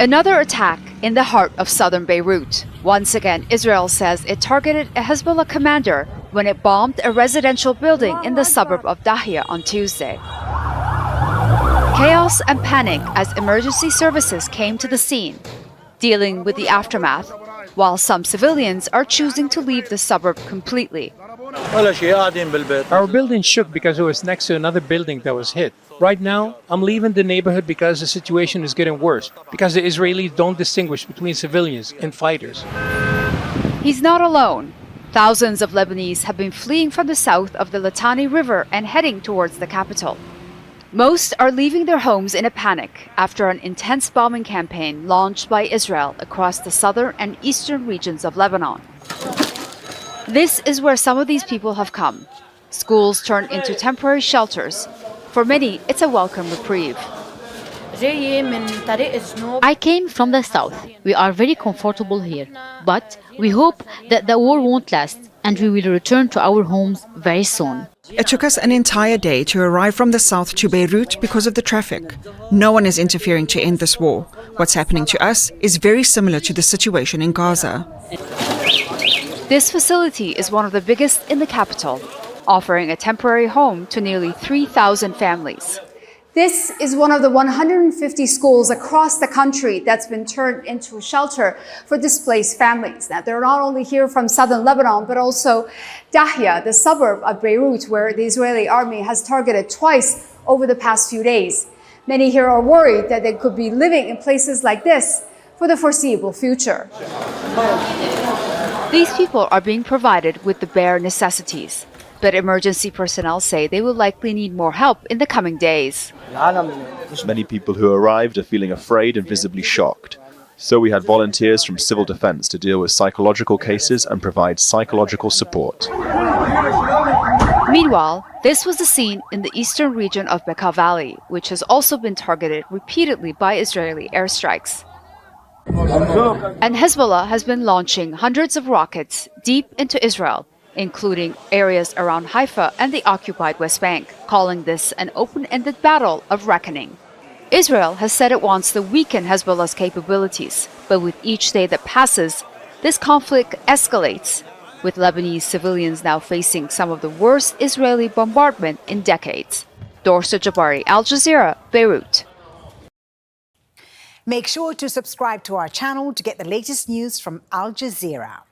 Another attack in the heart of southern Beirut. Once again, Israel says it targeted a Hezbollah commander when it bombed a residential building in the suburb of Dahia on Tuesday. Chaos and panic as emergency services came to the scene, dealing with the aftermath, while some civilians are choosing to leave the suburb completely. Our building shook because it was next to another building that was hit. Right now, I'm leaving the neighborhood because the situation is getting worse, because the Israelis don't distinguish between civilians and fighters. He's not alone. Thousands of Lebanese have been fleeing from the south of the Litani River and heading towards the capital. Most are leaving their homes in a panic after an intense bombing campaign launched by Israel across the southern and eastern regions of Lebanon. This is where some of these people have come. Schools turned into temporary shelters. For many, it's a welcome reprieve. I came from the south. We are very comfortable here. But we hope that the war won't last and we will return to our homes very soon. It took us an entire day to arrive from the south to Beirut because of the traffic. No one is interfering to end this war. What's happening to us is very similar to the situation in Gaza. This facility is one of the biggest in the capital, offering a temporary home to nearly 3,000 families. This is one of the 150 schools across the country that's been turned into a shelter for displaced families. Now, they're not only here from southern Lebanon, but also Dahia, the suburb of Beirut, where the Israeli army has targeted twice over the past few days. Many here are worried that they could be living in places like this for the foreseeable future. These people are being provided with the bare necessities, but emergency personnel say they will likely need more help in the coming days. Many people who arrived are feeling afraid and visibly shocked. So we had volunteers from civil defense to deal with psychological cases and provide psychological support. Meanwhile, this was the scene in the eastern region of Bekaa Valley, which has also been targeted repeatedly by Israeli airstrikes. And Hezbollah has been launching hundreds of rockets deep into Israel, including areas around Haifa and the occupied West Bank, calling this an open-ended battle of reckoning. Israel has said it wants to weaken Hezbollah's capabilities, but with each day that passes, this conflict escalates, with Lebanese civilians now facing some of the worst Israeli bombardment in decades. Dorsa, Jabbari, Al Jazeera, Beirut. Make sure to subscribe to our channel to get the latest news from Al Jazeera.